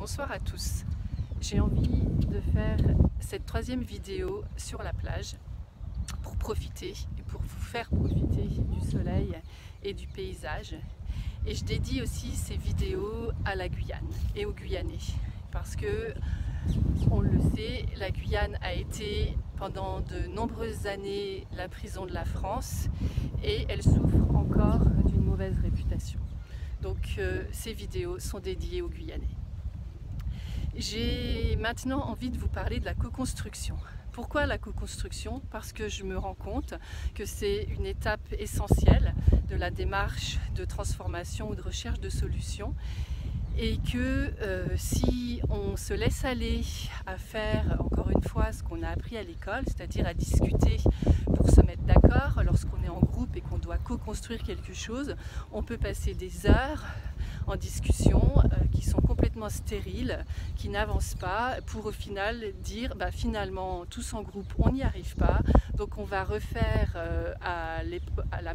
Bonsoir à tous. J'ai envie de faire cette troisième vidéo sur la plage pour profiter et pour vous faire profiter du soleil et du paysage. Et je dédie aussi ces vidéos à la Guyane et aux Guyanais parce que, on le sait, la Guyane a été pendant de nombreuses années la prison de la France et elle souffre encore d'une mauvaise réputation. Donc ces vidéos sont dédiées aux Guyanais. J'ai maintenant envie de vous parler de la co-construction. Pourquoi la co-construction? Parce que je me rends compte que c'est une étape essentielle de la démarche de transformation ou de recherche de solutions et que si on se laisse aller à faire, encore une fois, ce qu'on a appris à l'école, c'est-à-dire à discuter pour se mettre d'accord lorsqu'on est en groupe et qu'on doit co-construire quelque chose, on peut passer des heures en discussion qui sont complètement stériles, qui n'avancent pas, pour au final dire finalement tous en groupe on n'y arrive pas, donc on va refaire à la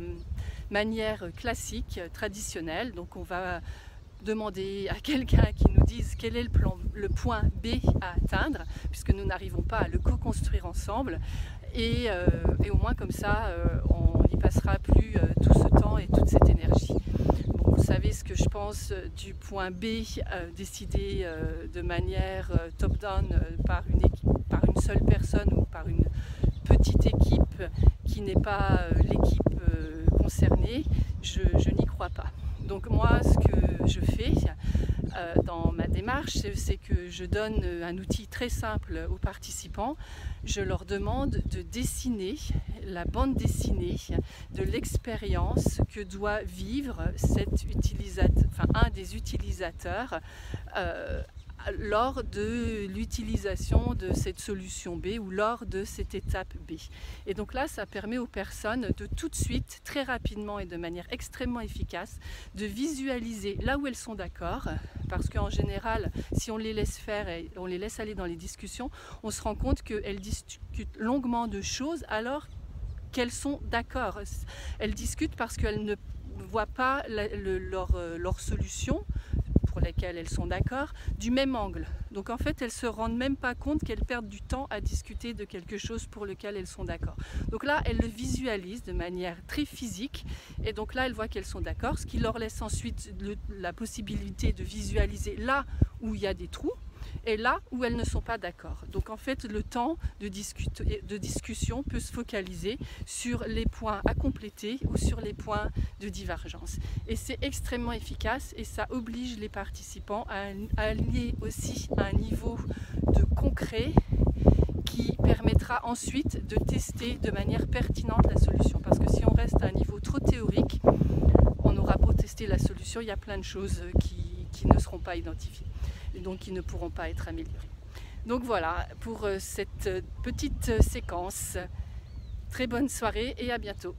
manière classique, traditionnelle, donc on va demander à quelqu'un qui nous dise quel est le point B à atteindre, puisque nous n'arrivons pas à le co-construire ensemble, et au moins comme ça on n'y passera plus tout ce temps et toute cette énergie. Bon, vous savez ce que je pense du point B décidé de manière top-down par une seule personne ou par une petite équipe qui n'est pas l'équipe concernée, je n'y crois pas. Donc moi, ce que je fais dans ma démarche, c'est que je donne un outil très simple aux participants. Je leur demande de dessiner la bande dessinée de l'expérience que doit vivre un des utilisateurs lors de l'utilisation de cette solution B ou lors de cette étape B. Et donc là, ça permet aux personnes de tout de suite, très rapidement et de manière extrêmement efficace, de visualiser là où elles sont d'accord, parce qu'en général, si on les laisse faire et on les laisse aller dans les discussions, on se rend compte qu'elles discutent longuement de choses alors qu'elles sont d'accord. Elles discutent parce qu'elles ne voient pas leur solution pour lesquelles elles sont d'accord, du même angle. Donc en fait, elles ne se rendent même pas compte qu'elles perdent du temps à discuter de quelque chose pour lequel elles sont d'accord. Donc là, elles le visualisent de manière très physique, et donc là, elles voient qu'elles sont d'accord, ce qui leur laisse ensuite la possibilité de visualiser là où il y a des trous, et là où elles ne sont pas d'accord. Donc en fait, le temps de discussion peut se focaliser sur les points à compléter ou sur les points de divergence. Et c'est extrêmement efficace et ça oblige les participants à allier aussi un niveau de concret qui permettra ensuite de tester de manière pertinente la solution. Parce que si on reste à un niveau trop théorique, on aura beau tester la solution, il y a plein de choses qui ne seront pas identifiées et donc qui ne pourront pas être améliorées. Donc voilà pour cette petite séquence. Très bonne soirée et à bientôt.